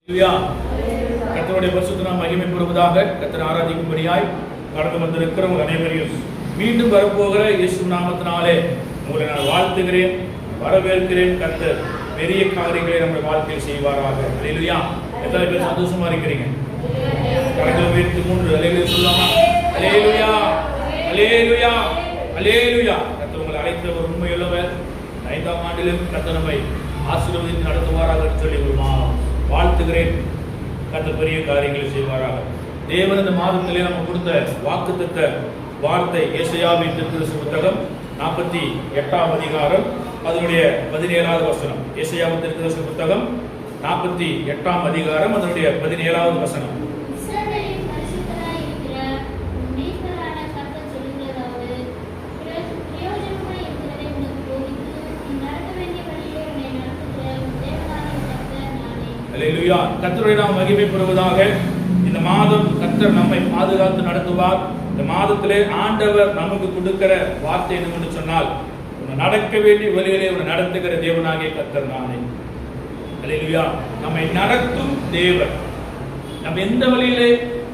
கர்த்தருடைய பரிசுத்த நாமம் மகிமைப்படுவதாக. கர்த்தரை ஆராதிக்கும்படியாய் கடந்து வந்திருக்கிற உங்கள் அனைவரையும் மீண்டும் வரப்போகிற இயேசு நாமத்தினாலே உங்களை நான் வாழ்த்துகிறேன், வரவேற்கிறேன். கர்த்தர் பெரிய காரியங்களை நம்ம வாழ்க்கையில் செய்வாராக. அல்லேலூயா. எத்தனை பேர் சந்தோஷமா இருக்கிறீங்க? கரங்களை உயர்த்தி 3 அல்லேலூயா சொல்லலாமா? அல்லேலூயா, அல்லேலூயா, அல்லேலூயா. கர்த்தர் உங்களை அழைத்தவர் உண்மையுள்ளவர். 5ஆம் ஆண்டிலும் கர்த்தர் நம்மை ஆசீர்வதித்து நடத்துவாராக சொல்லி வாழ்த்துகிறேன். கர்த்தர் பெரிய காரியங்களை செய்வாராக. தேவன் இந்த மாதத்திலே நம்ம கொடுத்த வாக்குத்தத்த வார்த்தை ஏசாயாவின் தீர்க்கதரிசி புத்தகம் 48ஆம் அதிகாரம் அதனுடைய 17வது வசனம். ஏசாயாவின் தீர்க்கதரிசி புத்தகம் 48ஆம் அதிகாரம் அதனுடைய 17வது வசனம். அல்லேலூயா. கர்த்தருடைய நாமம் மகிமைப்படுவதாக. இந்த மாதம் கர்த்தர் நம்மை பாதுகாத்து நடத்துவார். இந்த மாதத்திலே ஆண்டவர் நமக்கு கொடுக்கிற வார்த்தை என்னவென்று சொன்னால், நடக்க வேண்டிய வழியிலே நடத்துகிற தேவனாகிய கர்த்தர் நானே. அல்லேலூயா. நம்மை நடத்தும் தேவன். நம்ம எந்த வழியிலே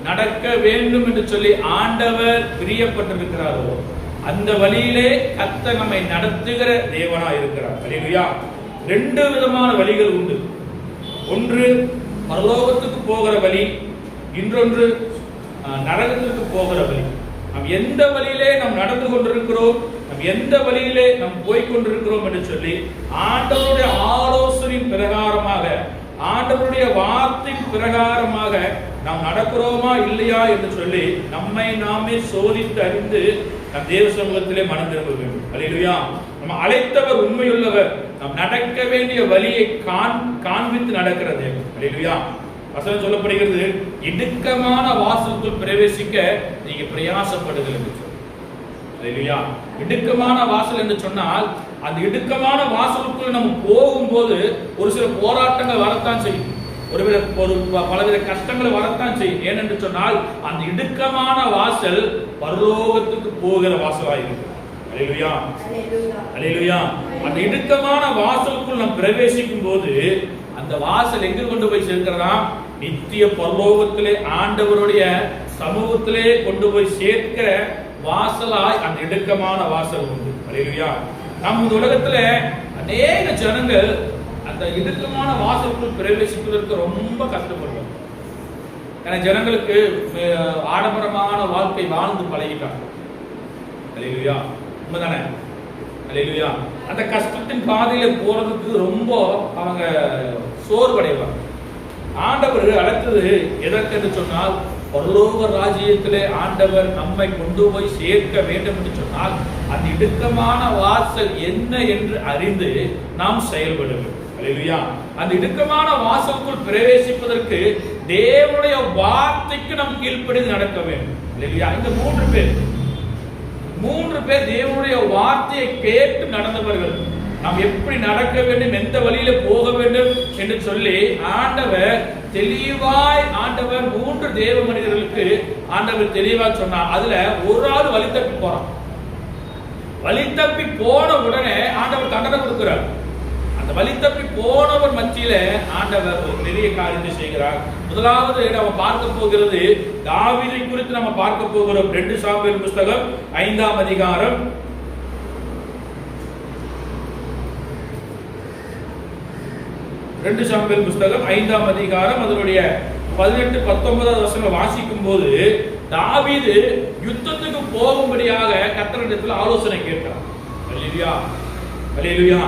நடக்க வேண்டும் என்று சொல்லி ஆண்டவர் பிரியப்பட்டிருக்கிறாரோ அந்த வழியிலே கர்த்தர் நம்மை நடத்துகிற தேவனாய் இருக்கிறார். அல்லேலூயா. 2 விதமான வழிகள் உண்டு. ஒன்று பரலோகத்துக்கு போகிற வழி, இன்னொன்று நரகத்திற்கு போகிற வழி. நாம் எந்த வழியிலே நாம் நடந்து கொண்டிருக்கிறோம், நாம் எந்த வழியிலே நாம் போய்கொண்டிருக்கிறோம் என்று சொல்லி ஆண்டவருடைய ஆலோசனையின் பிரகாரமாக, ஆண்டவருடைய வார்த்தையின் பிரகாரமாக நாம் நடக்கிறோமா இல்லையா என்று சொல்லி நம்மை நாமே சோதித்து அறிந்து நம் தேவ சமூகத்திலே மனம் திரும்ப வேண்டும். அல்லேலூயா. நம்ம அழைத்தவர் உண்மையுள்ளவர். நாம் நடக்க வேண்டிய வழியை காண்பித்து நடக்கிற தேவன். அல்லேலூயா. வசனம் சொல்லப்படுகிறது, இடுக்கமான வாசலுக்குள் பிரவேசிக்க நீங்க பிரயாசப்படுங்கள் என்று சொல்லி. அல்லேலூயா. இடுக்கமான வாசல் என்று சொன்னால் அந்த இடுக்கமான வாசலுக்குள் நம்ம போகும்போது ஒரு சில போராட்டங்கள் வரத்தான் செய்யும், பலவித கஷ்டங்கள் வரத்தான் செய்யும். ஏனென்று சொன்னால் அந்த இடுக்கமான வாசல் பரலோகத்துக்கு போகிற வாசலாயிருக்கு. அல்லேலூயா, அல்லேலூயா. அந்த இடுக்கமான வாசலுக்குள் நாம் பிரவேசிக்கும் போது அந்த வாசல் எங்கு கொண்டு போய் சேர்க்கிறதா? நித்திய பரலோகத்திலே ஆண்டவருடைய சமூகத்திலே கொண்டு போய் சேர்க்கிற வாசலாய் அந்த இடுக்கமான வாசல் உண்டு. அல்லேலூயா. நம்ம இந்த உலகத்துல அநேக ஜனங்கள் அந்த இடுக்கமான வாசலுக்குள் பிரவேசிப்பதற்கு ரொம்ப கஷ்டப்படுவாங்க. ஏன்னா ஜனங்களுக்கு ஆடம்பரமான வாழ்க்கை வாழ்ந்து பழகிட்டாங்க. அல்லேலூயா. உண்மைதானே? அல்லேலூயா. அந்த கஷ்டத்தின் பாதையில போறதுக்கு ரொம்ப அவங்க சோர்வடைவாங்க. ஆண்டவர் அழைத்தது எதற்கு என்று சொன்னால், பரலோக ராஜ்யத்திலே ஆண்டவர் நம்மை கொண்டு போய் சேர்க்க வேண்டும் என்று சொன்னால் அந்த இடுக்கமான வாசல் என்ன என்று அறிந்து நாம் செயல்பட வேண்டும். அல்லேலூயா. அந்த இடுக்கமான வாசலுக்குள் பிரவேசிப்பதற்கு தேவனுடைய வார்த்தைக்கு நாம் கீழ்ப்படிந்து நடக்க வேண்டும். அல்லேலூயா. இந்த 3 பேர் தேவனுடைய வார்த்தையை கேட்டு நடந்தவர்கள். நாம் எப்படி நடக்க வேண்டும், எந்த வழியில போக வேண்டும் என்று சொல்லி ஆண்டவர் தெளிவாய் 3 தேவ மனிதர்களுக்கு ஆண்டவர் தெளிவாய் சொன்னார். அதுல ஒரு ஆள் வழி தப்பி போறான். வழி தப்பி போன உடனே ஆண்டவர் தண்டனை கொடுக்கிறார். அந்த வழி தப்பி போனவர் மத்தியில ஆண்டவர் ஒரு பெரிய காரியத்தை செய்கிறார். முதலாவது நம்ம பார்க்க போகிறது தாவீதை குறித்து நம்ம பார்க்க போகிறோம். 2 சாமுவேல் புத்தகம் 5ஆம் அதிகாரம் 2 சாமுவேல் புத்தகம் 5ஆம் அதிகாரம் அதனுடைய 18-19 வசனங்களை வாசிக்கும் போது தாவீது யுத்தத்துக்கு போகும்படியாக கர்த்தரிடத்தில் ஆலோசனை கேட்கிறார். அல்லேலூயா, அல்லேலூயா.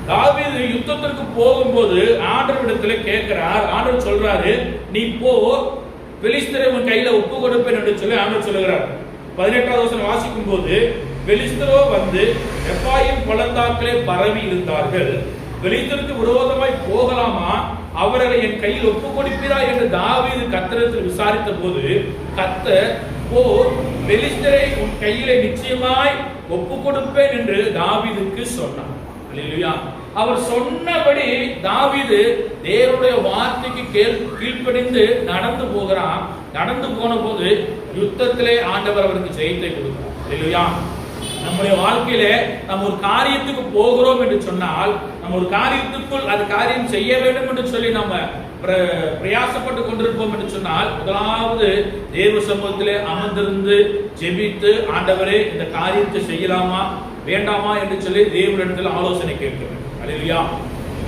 தாவீது யுத்தத்திற்கு போகும்போது ஆண்டவரிடத்துல கேட்கிறார். ஆண்டவர் சொல்றாரு, நீ போ, பெலிஸ்தரை உன் கையில ஒப்பு கொடுப்பேன் என்று சொல்லி ஆண்டவர் சொல்லுகிறார். 18வது வசனம் வாசிக்கும் போது, பெலிஸ்தரோ வந்து எப்பாயும் பள்ளத்தாக்கிலே பரவி இருந்தார்கள், பெலிஸ்தருக்கு விரோதமாய் போகலாமா, அவர்களை என் கையில் ஒப்பு கொடுப்பீரா என்று தாவீது கர்த்தரிடத்தில் விசாரித்த போது, கர்த்தர் போ, பெலிஸ்தரை உன் கையிலே நிச்சயமாய் ஒப்பு கொடுப்பேன் என்று தாவீதுக்கு சொன்னார். அல்லேலூயா. அவர் சொன்னபடி தாவீது தேவனுடைய வார்த்தைக்கு கீழ்ப்படிந்து நடந்து போகிறான். நடந்து போன போது யுத்தத்திலே ஆண்டவர் அவருக்கு ஜெயத்தை கொடுக்கிறார். அல்லேலூயா. நம்முடைய வாழ்க்கையில நம்ம ஒரு காரியத்துக்கு போகிறோம் என்று சொன்னால், நம்ம ஒரு காரியத்துக்குள் அது காரியம் செய்ய வேண்டும் என்று சொல்லி நம்ம பிரயாசப்பட்டு கொண்டிருப்போம் என்று சொன்னால், முதலாவது தேவ சமூகத்திலே அமர்ந்திருந்து ஜெபித்து, ஆண்டவரே இந்த காரியத்தை செய்யலாமா வேண்டாமா என்று சொல்லி தேவனிடத்தில் ஆலோசனை கேட்க வேண்டும். அல்லேலூயா,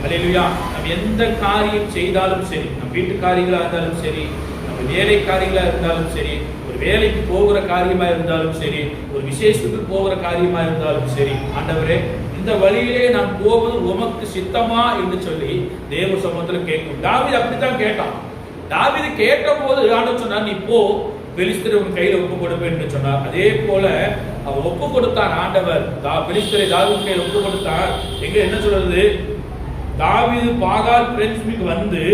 அல்லேலூயா. நம்ம எந்த காரியம் செய்தாலும் சரி, நம்ம வீட்டு காரியங்களா இருந்தாலும் சரி, நம்ம வேலை காரியங்களா இருந்தாலும் சரி, ஒரு வேலைக்கு போகிற காரியமா இருந்தாலும் சரி, ஒரு விசேஷத்துக்கு போகிற காரியமா இருந்தாலும் சரி, ஆண்டவரே இந்த வழியிலே நான் போவது உமக்கு சித்தமா என்று சொல்லி தேவ சமூகத்தில் கேட்கும். தாவீது அப்படித்தான் கேட்டான். தாவீது கேட்ட போது ஆண்டவர் சொன்னார், நீ போ, பெலிஸ்தரை உன் கையில ஒப்பு கொடுப்பேன் என்று சொன்னார். அதே போல அவர் ஒப்பு கொடுத்தார். ஆண்டவர் பெலிஸ்தரை தாவீது கையில் ஒப்பு கொடுத்தார். எங்க என்ன சொல்றது, தாவீது பாகால் பிரேசிமிக்கு வந்து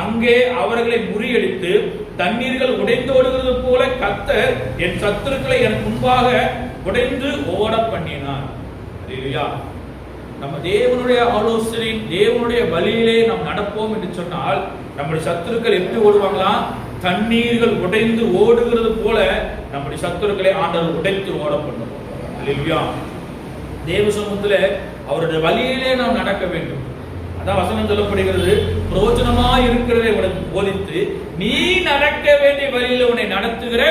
அங்கே அவர்களை முறியடித்து தண்ணீர்கள் உடைந்து ஓடுகிறது போல கர்த்தர் என் சத்துருக்களை என் முன்பாக உடைந்து ஓட பண்ணினார். நம்ம தேவனுடைய ஆலோசனை, தேவனுடைய வழியிலே நாம் நடப்போம் என்று சொன்னால், நம்முடைய சத்துருக்கள் எப்படி ஓடுவாங்களா, தண்ணீர்கள் உடைந்து ஓடுகிறது போல நம்முடைய சத்துருக்களை ஆண்டவர் உடைத்து ஓட பண்ணுவோம். தேவ சமூகத்துல அவருடைய வழியிலே நாம் நடக்க வேண்டும். அதான் வசனம் சொல்லப்படுகிறது, பிரயோஜனமா இருக்கிறதை உனக்கு போதித்து நீ நடக்க வேண்டிய வழியில உன்னை நடத்துகிற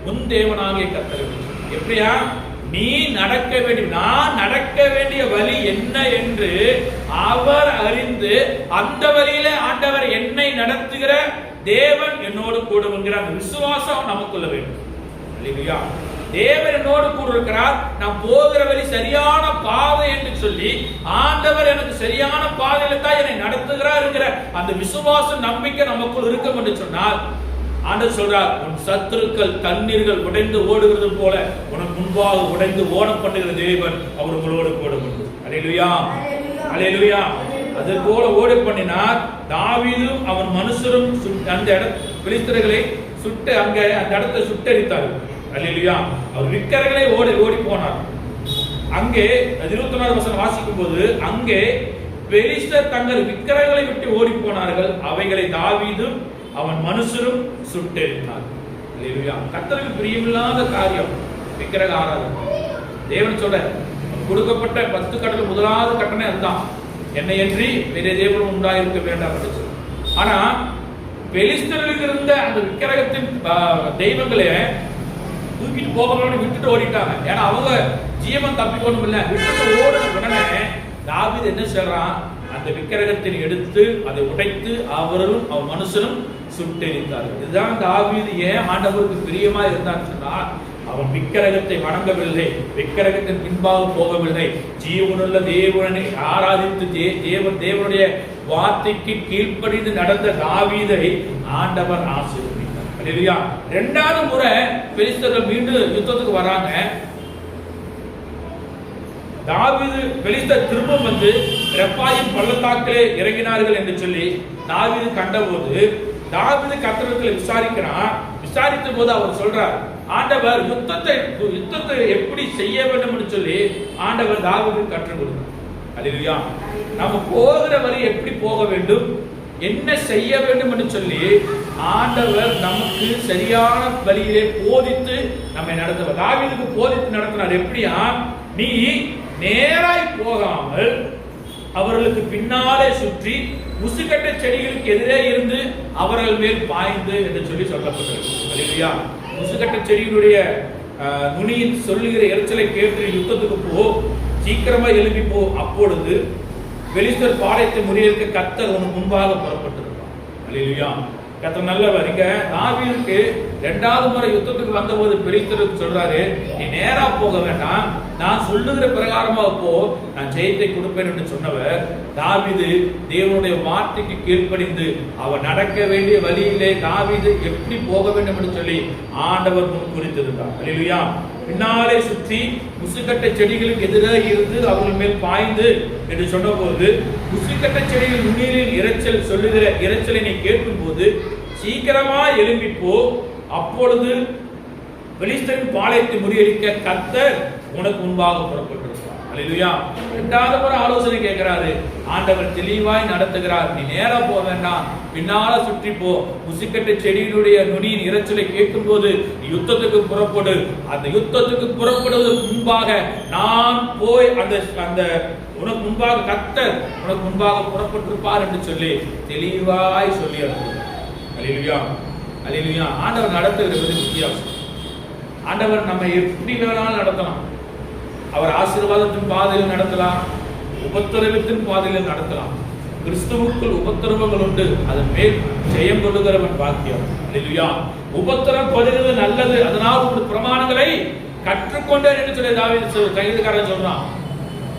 உன் தேவனாகிய கர்த்தர். எப்படியா, நீ நடக்க வேண்டிய, நான் நடக்க வேண்டிய வழி என்ன என்று அவர் அறிந்து அந்த வழியில ஆண்டவர் என்னை நடத்துகிற தேவன் என்னோடு கூட என்கிற அந்த விசுவாசம் நமக்குள்ள வேண்டும். இல்லையா, தேவன் என்னோடு கூட இருக்கிறார், நான் போகிற வழி சரியான பாதை என்று சொல்லி ஆண்டவர் எனக்கு சரியான பாதையில தான் என்னை நடத்துகிறார் என்கிற அந்த விசுவாச நம்பிக்கை நமக்குள் இருக்கும் என்று சொன்னால், ஆண்டவர் சொல்றார், உன் சத்துருக்கள் தண்ணீர்கள் உடைந்து ஓடுகிறது போல உனக்கு முன்பாக உடைந்து ஓட பண்ணுகிற தேவன் அவர் உங்களோடு கூட உண்டு. அல்லேலூயா, அல்லேலூயா. அது போல ஓட பண்ணினார். தாவீதும் அவன் மனுஷரும் அந்த பெலிஸ்தர்களை சுட்டு அங்க அந்த இடத்தை சுட்டரித்தார்கள். அல்லேலூயா. அவர் விக்கிரகங்களை ஓடி ஓடி போனார். அங்கே 21 வசனம் வாசிக்கும் போது, அங்கே பெலிஸ்தர் தங்கள் விக்கிரகங்களை விட்டு ஓடி போனார்கள், அவைகளை தாவீதும் அவன் மனுஷரும் சுட்டெரித்தார். அல்லேலூயா. கர்த்தருக்கு பிரியமில்லாத காரியம் விக்கிரக ஆராதனை. தேவன் சொல்ற கொடுக்கப்பட்ட 10 கட்டளை முதலாவது கட்டளை அதுதான், என்னை அன்றி வேற தேவனும் உண்டாயிருக்க வேண்டாம் என்று. ஆனா பெலிஸ்தர்களுக்கு இருந்த அந்த விக்கிரகத்தின் தெய்வங்களை தூக்கிட்டு போகணும்னு விட்டுட்டு ஓடிட்டாங்க. ஏன்னா அவங்க ஜீவன் தப்பிக்கணும் இல்லை, விட்டுட்டு ஓடின உடனே தாவீது என்ன சொல்றான், அந்த விக்கிரகத்தை எடுத்து அதை உடைத்து அவரும் அவன் மனுஷனும் சுட்டெரித்தார்கள். இதுதான் தாவீது ஏன் ஆண்டவருக்கு பிரியமா இருந்தான்னு சொன்னா, அவன் விக்கிரகத்தை வணங்கவில்லை, விக்கிரகத்தின் பின்பாக போகவில்லை, ஜீவனுள்ள தேவனை ஆராதித்து தேவனுடைய வார்த்தைக்கு கீழ்ப்படிந்து நடந்த தாவீதை ஆண்டவர் ஆசீர்வதித்தார். அல்லேலூயா. இரண்டாவது முறை பெலிஸ்தர்கள் மீண்டும் யுத்தத்துக்கு வராங்க. தாவீது பெலிஸ்தர் திரும்ப வந்து ரெப்பாயின் பள்ளத்தாக்கிலே இறங்கினார்கள் என்று சொல்லி தாவீது கண்டபோது, தாவீது கர்த்தரிடத்தில் விசாரிக்கிறான். விசாரித்த போது அவர் சொல்றார், ஆண்டவர் யுத்தத்தை எப்படி செய்ய வேண்டும் என்று சொல்லி ஆண்டவர் தாவீதுக்கு கற்றுக் கொடுத்தார். அல்லேலூயா. நம்ம போகிற வழி எப்படி போக வேண்டும், என்ன செய்ய வேண்டும் என்று சொல்லி ஆண்டவர் நமக்கு சரியான வழியிலே போதித்து நம்மை நடத்துவார். தாவீதுக்கு போதித்து நடத்தினார். எப்படியா, நீ நேராய் போகாமல் அவர்களுக்கு பின்னாலே சுற்றி முசுக்கட்ட செடிகளுக்கு எதிரே இருந்து அவர்கள் மேல் பாய்ந்து என்று சொல்லி சொல்லப்பட்டது. அல்லேலூயா. முசுக்கட்ட செடிகளுடைய நுனியின் சொல்லுகிற எரிச்சலை கேட்டு யுத்தத்துக்கு போ, சீக்கிரமா எழுப்பி போ, அப்பொழுது பெலிஸ்தர் பாளையத்தை முறியடிக்க கர்த்தர் உனக்கு முன்பாக புறப்பட்டிருப்பார். அல்லேலூயா. கர்த்தர் நல்லவர். இங்க தாவீதுக்கு இரண்டாவது முறை யுத்தத்துக்கு வந்தபோது பெலிஸ்தருக்கு சொல்றாரு, நீ நேரா போக வேண்டாம், நான் சொல்லுகிற பிரகாரமாக போ, நான் ஜெயத்தை கொடுப்பேன் என்று சொன்னவர் தாவீது தேவனுடைய வார்த்தைக்கு கீழ்ப்படிந்து அவர் நடக்க வேண்டிய வழியிலே தாவீது எப்படி போக வேண்டும் என்று சொல்லி ஆண்டவர் முன் குறித்திருந்தார். அல்லேலூயா. பின்னாலே சுற்றி முசுக்கட்ட செடிகளுக்கு எதிரே இருந்து அவர்கள் மேல் பாய்ந்து என்று சொன்னபோது, முசுக்கட்ட செடிகள் நுனியில் இரைச்சல் சொல்லுகிற இரைச்சலை நீ கேட்கும் போது சீக்கிரமா எழும்பி போ, அப்பொழுது பெலிஸ்தரின் பாளையத்தை முறியடிக்க கர்த்தர் உனக்கு முன்பாக புறப்பட்டிருப்பார். அல்லேலூயா. இரண்டாவது ஒரு ஆலோசனை கேட்கிறாரு. ஆண்டவர் தெளிவாய் நடத்துகிறார். நீ நேரா போக வேண்டாம், பின்னால சுற்றி போ. முசிக்கட்டை செடியினுடைய நுனியின் இரைச்சலை கேட்கும் போது யுத்தத்துக்கு புறப்படு. அந்த யுத்தத்துக்கு புறப்படுவதற்கு முன்பாக நான் போய் அந்த உனக்கு முன்பாக கர்த்தர் உனக்கு முன்பாக புறப்பட்டிருப்பார் என்று சொல்லி தெளிவாய் சொல்லி அனுப்புகிறார். அல்லேலூயா, அல்லேலூயா. ஆண்டவர் நடத்துகிறது வித்தியாசம். ஆண்டவர் நம்ம எப்படி வேணாலும் நடத்தலாம். அவர் ஆசீர்வாதத்தின் பாதையில் நடத்தலாம், உபத்திரவத்தின் பாதையில் நடத்தலாம். கிறிஸ்துவுக்குள் உபத்திரவங்கள் உண்டு, அதன் மேல் ஜெயம் கொள்ளுகிறவன் பாக்கியம். அல்லேலூயா. உபத்திரம் படுகிறது நல்லது, அதனால் உங்கள் பிரமாணங்களை கற்றுக்கொண்டேன் என்று சொல்லி தாவீது சங்கீதக்காரன் சொல்றான்.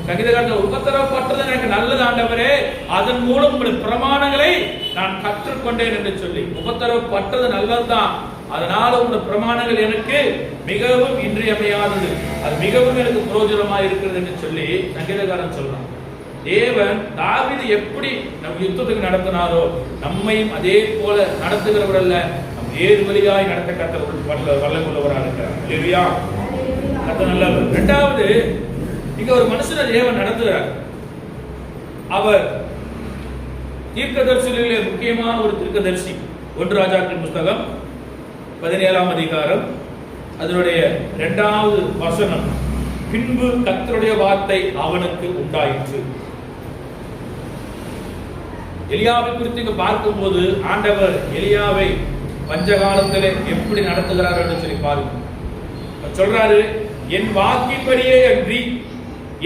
சங்கீதக்காரன் உபத்திரவப்பட்டது எனக்கு நல்லது ஆண்டவரே, அதன் மூலம் உங்கள் பிரமாணங்களை நான் கற்றுக்கொண்டேன் என்று சொல்லி. உபத்திரவப்பட்டது நல்லதுதான், அதனால உங்க பிரமாணங்கள் எனக்கு மிகவும் இன்றியமையாதது, அது மிகவும் எனக்கு பிரயோஜனமாக இருக்கிறது என்று சொல்லி சங்கீதக்காரன் சொல்றான். தேவன் தாவீது எப்படி நம் யுத்தத்துக்கு நடத்தினாரோ நம்மையும் அதே போல நடத்துகிறவர் அல்ல, நம் ஏறு வழியாய் நடத்த கர்த்தர் வல்லமுள்ளவராக இருக்கிறார். இல்லையா? கர்த்தர் நல்லவர். இரண்டாவது, இங்க ஒரு மனுஷனை தேவன் நடத்துகிறார். அவர் தீர்க்கதரிசிகளிலே முக்கியமான ஒரு தீர்க்கதரிசி. 1 ராஜாக்கள் புஸ்தகம் 17ஆம் அதிகாரம் அதனுடைய 2வது வசனம். பின்பு கர்த்தருடைய வார்த்தை அவனுக்கு உண்டாயிற்று. எலியாவை குறித்து இங்க பார்க்கும்போது ஆண்டவர் எலியாவை பஞ்ச காலத்திலே எப்படி நடத்துகிறார் என்று சொல்லி பாருங்க. சொல்றாரு, என் வாக்கின்படியே அன்றி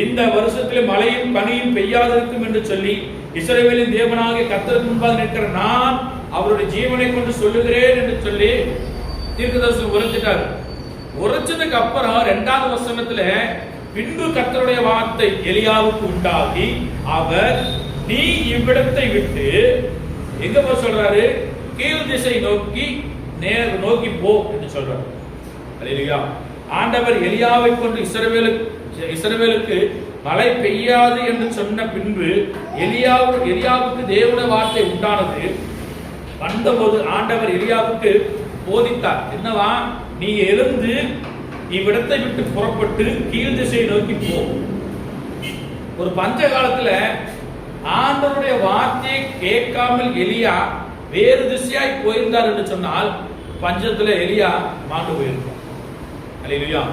இந்த வருஷத்திலே மழையும் பனியும் பெய்யாதிருக்கும் என்று சொல்லி இஸ்ரவேலின் தேவனாகிய கர்த்தருக்கு முன்பாக நிற்கிற நான் அவருடைய ஜீவனை கொண்டு சொல்லுகிறேன் என்று சொல்லி தீர்க்கதரிசனம் உரைச்சிட்டார். உரைச்சதுக்கு அப்புறம் 2வது வசனத்துல பின்பு கர்த்தருடைய வார்த்தை எலியாவுக்கு உண்டாகி அவர் நீ இவ்விடத்தை விட்டு எங்க போக சொல்றாரு? கீழ் திசை நோக்கி நோக்கி போ என்று சொல்றாரு. அல்லேலூயா. ஆண்டவர் எலியாவை கொண்டு இஸ்ரவேலுக்கு மழை பெய்யாது என்று சொன்ன பின்பு எலியாவுக்கு தேவனுடைய வார்த்தை உண்டானது. வந்தபோது ஆண்டவர் எலியாவுக்கு போதித்தார். என்னவா? நீ எழுந்து இவ்விடத்தை விட்டு புறப்பட்டு கீழ் திசையை நோக்கி போ. ஒரு பஞ்ச காலத்துல ஆண்டவருடைய வார்த்தையை கேட்காமல் எலியா வேறு திசையாய் போயிருந்தார் என்று சொன்னால் பஞ்சத்துல எலியா மாண்டு போயிருக்கும். அல்லேலூயா.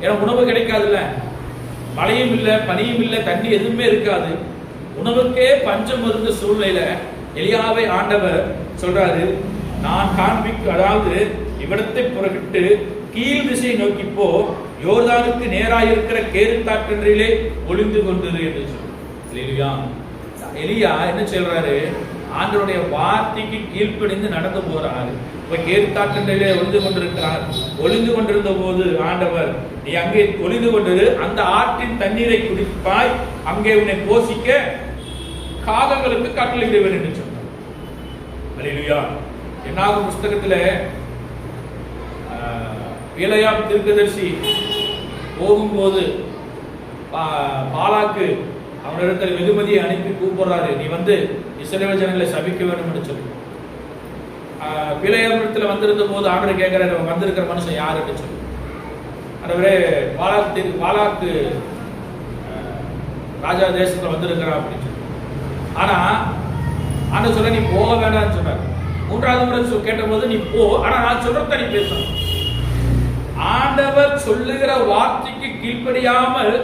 ஏன்னா உணவு கிடைக்காதுல்ல, மழையும் இல்லை, பனியும் இல்லை, தண்ணி எதுவுமே இருக்காது. உணவுக்கே பஞ்சம் இருந்த சூழ்நிலையில எலியாவை ஆண்டவர் சொல்றாரு, நான் அதாவது இவ்விடத்தை புறப்பட்டு கீழ் திசையை நோக்கி போ, யோர்தானுக்கு நேராயிருக்கிற கேருத்தாற்றிலே ஒளிந்து கொண்டது என்று சொல்றார். எலியா என்ன சொல்றாரு? ஆண்டவருடைய வார்த்தைக்கு கீழ்ப்படிந்து நடந்து போறாரு. இப்ப கேருத்தாற்றிலே ஒளிந்து கொண்டிருக்கிறார். ஒளிந்து கொண்டிருந்த போது ஆண்டவர், நீ அங்கே ஒளிந்து கொண்டிரு, அந்த ஆற்றின் தண்ணீரை குடிப்பாய், அங்கே உன்னை போஷிக்க காகங்களுக்கு கட்டளையிடுவேன் என்று சொன்னார். அல்லேலூயா. என்னாகும் புஸ்தகத்துல பிலேயாம் தீர்க்கதரிசி போகும்போது பாலாக்கு அவனிடத்தில் வெகுமதியை அனுப்பி கூப்பிடுறாரு, நீ வந்து இஸ்ரவேல் ஜனங்களை சபிக்க வேண்டும் என்று சொல்லி. பிலேயாம் இடத்துல வந்திருந்த போது ஆண்டவர் கேட்கிறாரு, வந்திருக்கிற மனுஷன் யார் என்று சொல்லி. ஆண்டவரே, பாலாக்கு ராஜா தேசத்துல வந்திருக்கிறான் அப்படின்னு சொல்லி. ஆனா ஆண்டவர் சொல்ல, நீ போக வேண்டாம்னு சொன்னார். 3வது முறை கேட்ட போது நீ போ, ஆனா நான் சொல்றத நீ பேசணும். ஆண்டவர் சொல்லுகிற வார்த்தைக்கு கீழ்ப்படியாமல்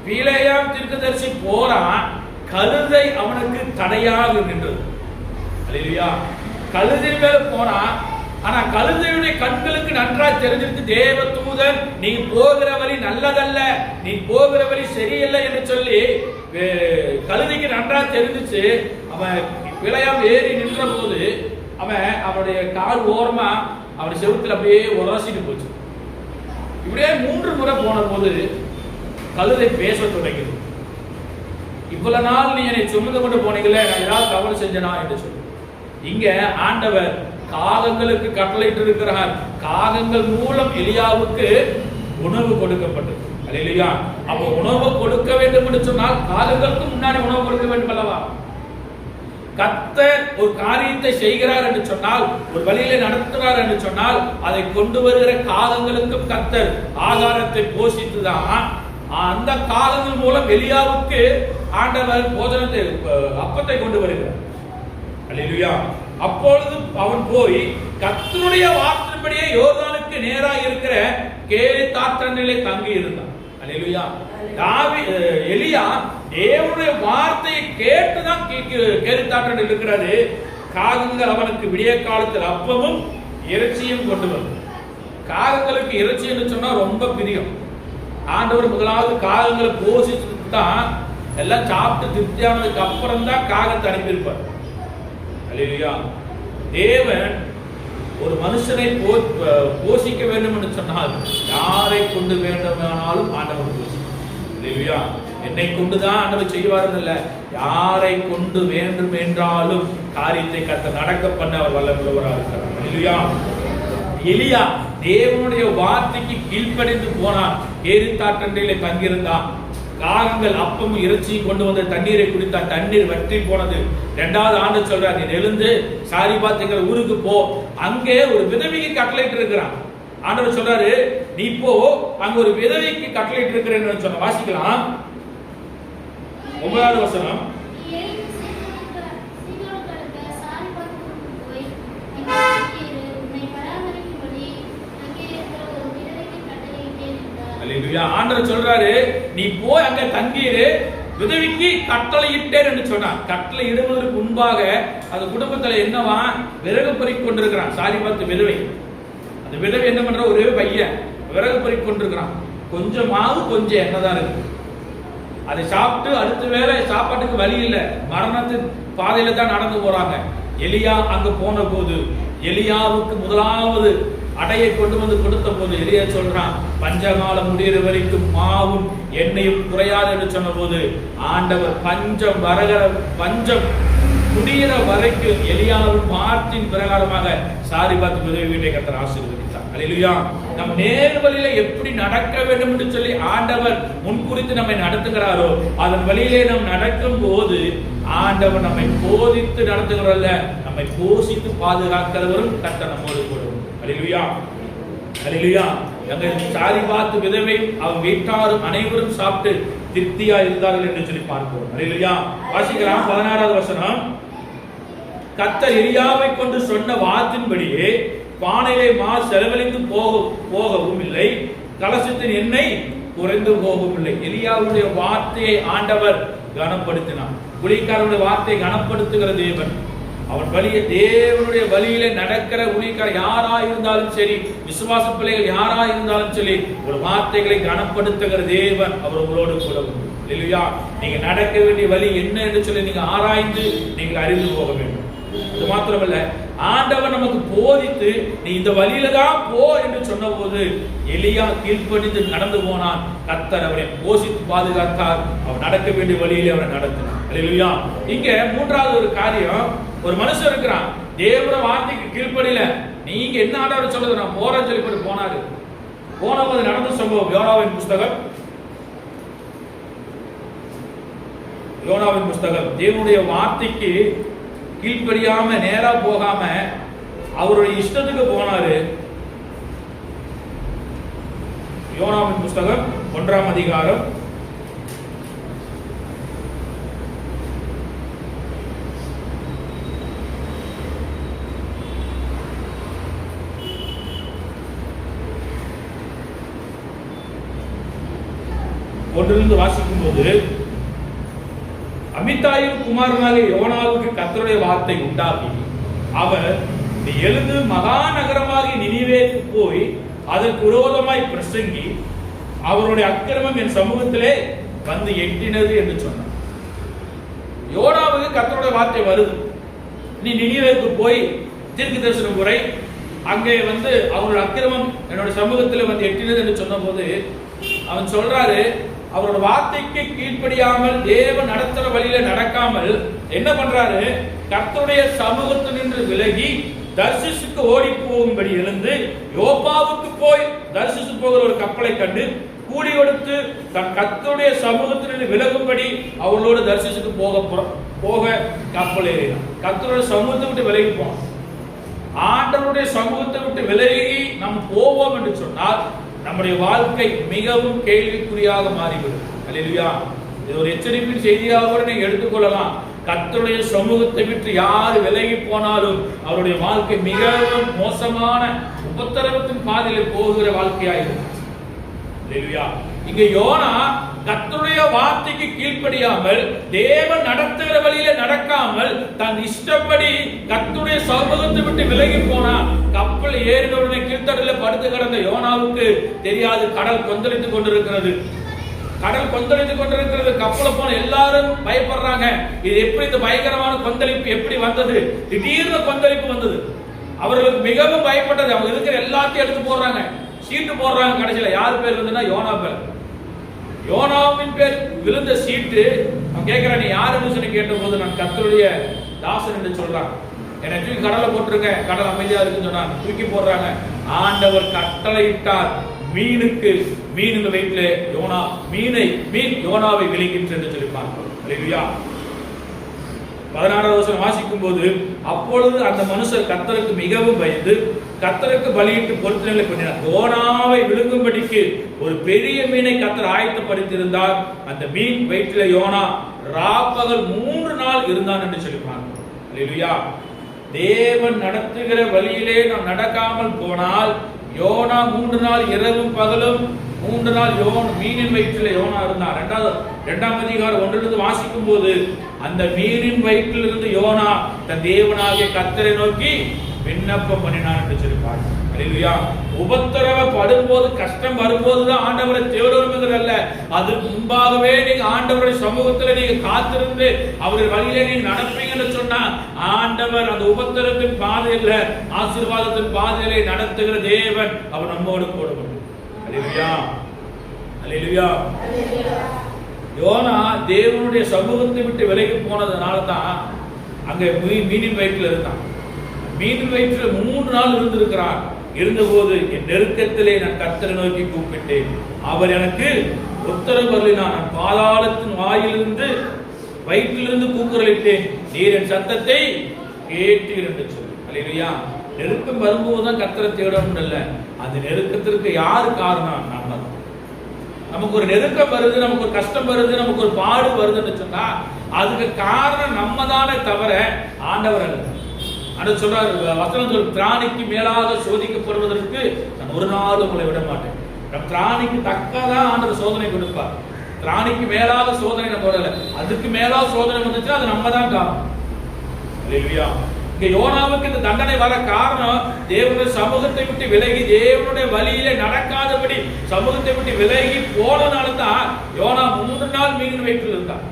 பிலேயாம் தீர்க்கதரிசி போறான். கழுதை அவனுக்கு தடையாக நின்றது. அல்லேலூயா. கழுதை மேல போறான். ஆனா கழுதையுடைய கண்களுக்கு நன்றாய் தெரிஞ்சிருக்கு, தேவ தூதன் நீ போகிற வழி நல்லதல்ல, நீ போகிற வழி சரியில்லை என்று சொல்லி கழுதைக்கு நன்றாய் தெரிஞ்சிச்சு. அவன் பிலேயாம் ஏறி நின்ற போது அவனுடைய கால் ஓரமா அவன் செவுத்துல அப்படியே உரசிட்டு போச்சு. இப்படியே 3 முறை போன போது கழுதை பேச தொடங்கியது. இவ்வளவு நாள் நீ என்னை சுமந்து கொண்டு போனீங்களே, நான் ஏதாவது தவறு செஞ்சனா என்று சொல்லி. இங்க ஆண்டவர் காகங்களுக்கு கட்டளையிட்டு இருக்கிறார். காகங்கள் மூலம் எலியாவுக்கு உணவு கொடுக்கப்பட்டது. அல்லேலூயா. அப்ப உணவு கொடுக்க வேண்டும் என்று சொன்னால் காகங்களுக்கு முன்னாடி உணவு கொடுக்க வேண்டும் அல்லவா? கர்த்தர் ஒரு காரியத்தை செய்கிறார் என்று சொன்னால், ஒரு வழியிலே நடத்துகிறார் என்று சொன்னால், அதை கொண்டு வருகிற காகங்களுக்கும் கர்த்தர் ஆகாரத்தை போஷித்துதான் அந்த காலங்கள் மூலம் எலியாவுக்கு ஆண்டவர் போஜனத்தை அப்பத்தை கொண்டு வருகிறார். அல்லேலூயா. அப்பொழுது அவன் போய் கர்த்தருடைய வார்த்தையின்படியே யோர்தானுக்கு நேராக இருக்கிற கேரித்தாற்றனிலே தங்கி இருந்தான். அல்லேலூயா. எலியா தேவனுடைய வார்த்தையை கேட்டுதான் கேரித்தாற்றனில் இருக்கிறாரு. காகங்கள் அவனுக்கு விடிய காலத்தில் அப்பமும் இறைச்சியும் கொண்டு வந்தது. காகங்களுக்கு இறைச்சி என்று சொன்னா ரொம்ப பிரியம். ஆண்டவர் முதலாவது காகங்களை போஷிச்சுட்டு தான் எல்லாம் சாப்பிட்டு திருப்தியானதுக்கு அப்புறம் தான் காகத்தை அனுப்பியிருப்பார். அல்லேலூயா. தேவன் ஒரு மனுஷனை போஷிக்க வேண்டும் என்று சொன்னால் யாரை கொண்டு வேண்டுமானாலும் ஆண்டவர் போஷிப்பார். அல்லேலூயா. என்னை கொண்டுதான் ஆண்டவர் செய்வார்கள் இல்ல, யாரை கொண்டு வேண்டும் என்றாலும் காரியத்தை கர்த்தர் நடக்க பண்ண அவர் வல்லவராக இருக்கிறார். அல்லேலூயா. எலியா தேவனுடைய வார்த்தைக்கு கீழ்ப்படிந்து போனான். கேரித்தாற்றனிலே தங்கியிருந்தான். காகங்கள் அப்பமும் இறைச்சியும் கொண்டு வந்த தண்ணீரை குடித்தான். தண்ணீர் வற்றி போனது. 2வது ஆண்டு சொல்றார், நீ எழுந்து சாரிபாத்துங்கிற ஊருக்கு போ, அங்கே ஒரு விதவைக்கு கட்டளையிட்டு இருக்கிறான். ஆண்டவர் சொல்றாரு, நீ போ, அங்க ஒரு விதவைக்கு கட்டளையிட்டு இருக்கிறேன்னு சொன்ன. வாசிக்கலாம் 9வது வசனம். ஆண்டவர் சொல்றாரு, நீ போய் அங்க தங்கியிரு, விதவிக்கு கட்டளையிட்டேன் என்று சொன்னார். கட்டளை இடுவதற்கு முன்பாக அந்த குடும்பத்துல என்னவா விறகு பறிக் கொண்டிருக்கிறான். சாரிபாத்து விதவை. அந்த விதவை என்ன பண்ற, ஒரே பையன் விறகு பறிக் கொண்டிருக்கிறான். கொஞ்சம் மாவு கொஞ்சம் எண்ணெய் இருக்கு. அதை சாப்பிட்டு அடுத்த வேளை சாப்பாட்டுக்கு வழி இல்லை, மரணத்து பாதையில தான் நடந்து போறாங்க. எலியா அங்க போன போது எலியாவுக்கு முதலாவது அடையை கொண்டு வந்து கொடுத்த போது எலியா சொல்றான், பஞ்சகாலம் முடிகிற வரைக்கும் மாவும் எண்ணெயும் குறையாது என்று சொன்ன போது ஆண்டவர் பஞ்சம் முடிகிற வரைக்கும் எலியாவின் வார்த்தையின் பிரகாரமாக சாரிபாத் விதவை வீட்டை கர்த்தர் ஆசீர்வதித்தார். அல்லேலூயா. நம் நேர்வழியில எப்படி நடக்க வேண்டும் என்று சொல்லி ஆண்டவர் முன்குறித்து நம்மை நடத்துகிறாரோ அதன் வழியிலே நாம் நடக்கும் போது ஆண்டவர் நம்மை போதித்து நடத்துகிறல்ல, நம்மை போஷித்து பாதுகாக்கிறவரும் கர்த்தர் நம்மோடு கூட. அல்லேலூயா. அல்லேலூயா. எங்கள் சாரிபாத் விதவை அவன் வீட்டாரும் அனைவரும் சாப்பிட்டு திருப்தியா இருந்தார்கள் என்று சொல்லி பார்ப்போம். அல்லேலூயா. வாசிக்கலாம் 16வது வசனம். கர்த்தர் எலியாவை கொண்டு சொன்ன வார்த்தையின்படியே பானையிலே மா செலவழிந்து போகவும் இல்லை, கலசத்தின் எண்ணெய் குறைந்து போகவும் இல்லை. எலியாவுடைய வார்த்தையை ஆண்டவர் கனப்படுத்தினார். ஊழியக்காரருடைய வார்த்தையை கனப்படுத்துகிற தேவன். அவன் வழியை தேவனுடைய வழியிலே நடக்கிற ஊழியக்காரர் யாரா இருந்தாலும் சரி, விசுவாச பிள்ளைகள் யாரா இருந்தாலும் சரி, ஒரு வார்த்தைகளை கனப்படுத்துகிற தேவன் அவர் உங்களோடு கூட உண்டு. இல்லையா? நீங்க நடக்க வேண்டிய வழி என்ன என்று சொல்லி நீங்க ஆராய்ந்து நீங்கள் அறிந்து போக வேண்டும். அது மாத்திரமல்ல, ஆண்டவர் நமக்கு போதித்து நீ இந்த வழியில தான் போ என்று சொன்ன போது எலியா கீழ்ப்படிந்து நடந்து போனான். கர்த்தர் அவரை போஷித்து பாதுகாத்தார். அவர் நடக்க வேண்டிய வழியிலே அவரை நடத்தினார். அல்லேலூயா. இங்க 3வது ஒரு காரியம், ஒரு மனுஷன் இருக்கிறான், தேவனுடைய வார்த்தைக்கு கீழ்ப்படியில. நீங்க என்ன ஆண்டவர் சொல்றது, நான் போறேன்னு சொல்லி போனாரு. போனபோது நடந்த சம்பவம் யோனாவின் புஸ்தகம். தேவனுடைய வார்த்தைக்கு கீழ்ப்படியாம நேரா போகாம அவருடைய இஷ்டத்துக்கு போனாரு. யோனாவின் புஸ்தகம் 1ஆம் அதிகாரம் 1 வாசிக்கும் போது, அமித்தாயின் குமாரனாக யோனாவுக்கு கர்த்தருடைய வார்த்தை உண்டாகி அவர் எழுந்து மகா நகரமாகி நினிவேக்கு போய் அதற்கு விரோதமாய் பிரசங்கி அவருடைய அக்கிரமம் என் சமூகத்திலே வந்து எட்டினது என்று சொன்னார். யோனாவுக்கு கர்த்தருடைய வார்த்தை வருது, நீ நினிவேக்கு போய் தீர்க்க தரிசனம் உரை, அங்கே அவருடைய அக்கிரமம் என்னோட சமூகத்தில் வந்து எட்டினது என்று சொன்ன போது அவன் சொல்றாரு, அவரோட வார்த்தைக்கு கீழ்ப்படியாமல் தேவன் நடத்துற வழியில நடக்காமல் என்ன பண்றாரு, கர்த்தருடைய சமூகத்தில் நின்று விலகி தர்சிசுக்கு ஓடி போகும்படி எழுந்து யோப்பாவுக்கு போய் தர்சிசு போகிற ஒரு கப்பலை கண்டு கூலி கொடுத்து தன் கர்த்தருடைய சமூகத்திலிருந்து விலகும்படி அவளோடு தர்சிசுக்கு போக கப்பல் ஏறினான். கர்த்தருடைய சமூகத்தை விட்டு விலகி போனான். ஆண்டவருடைய சமூகத்தை விட்டு விலகி நாம் போவோம் என்று சொன்னால் நம்முடைய வாழ்க்கை மிகவும் கேள்விக்குறியாக மாறிவிடும். அல்லேலூயா. இது ஒரு எச்சரிப்பின் செய்தியாக கூட நீங்க எடுத்துக்கொள்ளலாம். கர்த்தருடைய சமூகத்தை விட்டு யார் விலகி போனாலும் அவருடைய வாழ்க்கை மிகவும் மோசமான உபத்திரவத்தின் பாதையில் போகிற வாழ்க்கையாயிருக்கும். அல்லேலூயா. இங்க யோனா கர்த்தருடைய வார்த்தைக்கு கீழ்ப்படியாமல், தேவன் நடத்துகிற வழியில நடக்காமல், தன் இஷ்டப்படி கர்த்தருடைய சமூகத்தை விட்டு விலகி போனான். கப்பல் ஏறின உடனே கீழ்த்தடல படுத்து கிடந்த யோனாவுக்கு தெரியாது கடல் கொந்தளித்துக் கொண்டிருக்கிறது. கடல் கொந்தளித்துக் கொண்டிருக்கிறது. கப்பல போன எல்லாரும் பயப்படுறாங்க. இது எப்படி, இந்த பயங்கரமான கொந்தளிப்பு எப்படி வந்தது? திடீர்னு கொந்தளிப்பு வந்தது. அவர்களுக்கு மிகவும் பயப்பட்டது. அவங்க இருக்கிற எல்லாத்தையும் எடுத்து போடுறாங்க, சீட்டு போடுறாங்க. கடைசியில யார் பேர் இருந்ததுன்னா யோனா பேர். யோனாவின் பேர் விழுந்த சீட்டு. அவன் கேட்கிறான், நீ யாருன்னு சொல்லி கேட்ட போது, நான் கர்த்தருடைய தாசன் என்று சொல்றான். என்னை தூக்கி கடலை போட்டிருக்க, கடல் அமைதியா இருக்குன்னு சொன்னான். தூக்கி போடுறாங்க. ஆண்டவர் கட்டளையிட்டார், மீனுக்கு மீன் வயிற்றிலே யோனா மீன் யோனாவை விழுங்கிற்று என்று சொல்லிப்பாங்க. அல்லேலூயா. 16வது வசனம் வாசிக்கும் போது, அப்பொழுது அந்த மனுஷர் கர்த்தருக்கு மிகவும் பயந்து கர்த்தருக்கு பலியிட்டு பொருத்தனைகளை பண்ணினார். யோனாவை விழுங்கும்படிக்கு ஒரு பெரிய மீனை கர்த்தர் ஆயத்தப்படுத்தியிருந்தார். அந்த மீன் வயிற்றில யோனா ராப்பகல் 3 நாள் இருந்தான் என்று சொல்லிப்பாங்க. அல்லேலூயா. தேவன் நடத்துகிற வழியிலே நாம் நடக்காமல் போனால், யோனா 3 நாள் இரவும் பகலும் 3 நாள் மீனின் வயிற்றில் யோனா இருந்தார். 2ஆம் அதிகாரம் 1 வாசிக்கும் போது, அந்த மீனின் வயிற்றில் இருந்து யோனா தன் தேவனாகிய கர்த்தரை நோக்கி விண்ணப்பம் பண்ணினான் என்று சொல்லிப்பார். அல்லேலூயா. உபத்திரவப்படும் போது, கஷ்டம் வரும்போதுதான் ஆண்டவரை தேடுவதுங்கிறதல்ல, அதுக்கு முன்பாகவே நீங்க ஆண்டவருடைய சமூகத்தில் நீங்க காத்திருந்து அவருடைய வழியிலே நீங்க நடப்பீங்கன்னு சொன்னா, ஆண்டவர் அந்த உபத்திரத்தின் பாதையில, ஆசீர்வாதத்தின் பாதையிலே நடத்துகிற தேவன் அவர் நம்மோடு கூட. அல்லேலூயா. அல்லேலூயா. யோனா தேவனுடைய சமூகத்தை விட்டு விலகி போனதுனால தான் அங்க மீனின் வயிற்றில் இருந்தான். மீனின் வயிற்றில் 3 நாள் இருந்திருக்கிறார். இருந்தபோது என் நெருக்கத்திலே நான் கர்த்தரை நோக்கி கூப்பிட்டேன், அவர் எனக்கு உத்தரவு அருளினார். நான் பாதாளத்தின் வாயிலிருந்து வயிற்றிலிருந்து கூக்குரலிட்டேன், நீர் என் சத்தத்தை கேட்டீர் என்று சொல்லி. அல்லேலூயா. நெருக்கம் வரும்போதுதான் கர்த்தரை தேடணும் இல்ல, அந்த நெருக்கத்திற்கு யாரு காரணம்? நம்ம. நமக்கு ஒரு நெருக்கம் வருது, நமக்கு ஒரு கஷ்டம் வருது, நமக்கு ஒரு பாடு வருதுன்னு சொன்னா அதுக்கு காரணம் நம்ம தானே தவிர ஆண்டவர் அல்ல. ஆனா சொல்றாரு வசனம் சொல்ற, திராணிக்கு மேலாக சோதிக்கப்படுவதற்கு நான் ஒரு நாள் உங்களை விட மாட்டேன். நம்ம திராணிக்கு தக்கதான் ஆண்டவர் சோதனை கொடுப்பார். திராணிக்கு மேலாக சோதனை நம்ம வரல, அதுக்கு மேலாக சோதனை வந்துச்சுன்னா அது நம்ம தான் காரணம். அல்லேலூயா. இங்க யோனாவுக்கு இந்த தண்டனை வர காரணம், தேவனுடைய சமூகத்தை விட்டு விலகி தேவனுடைய வழியிலே நடக்காதபடி சமூகத்தை விட்டு விலகி போனனால தான் யோனா 3 நாள் மீனின் வயிற்றில் இருந்தான்.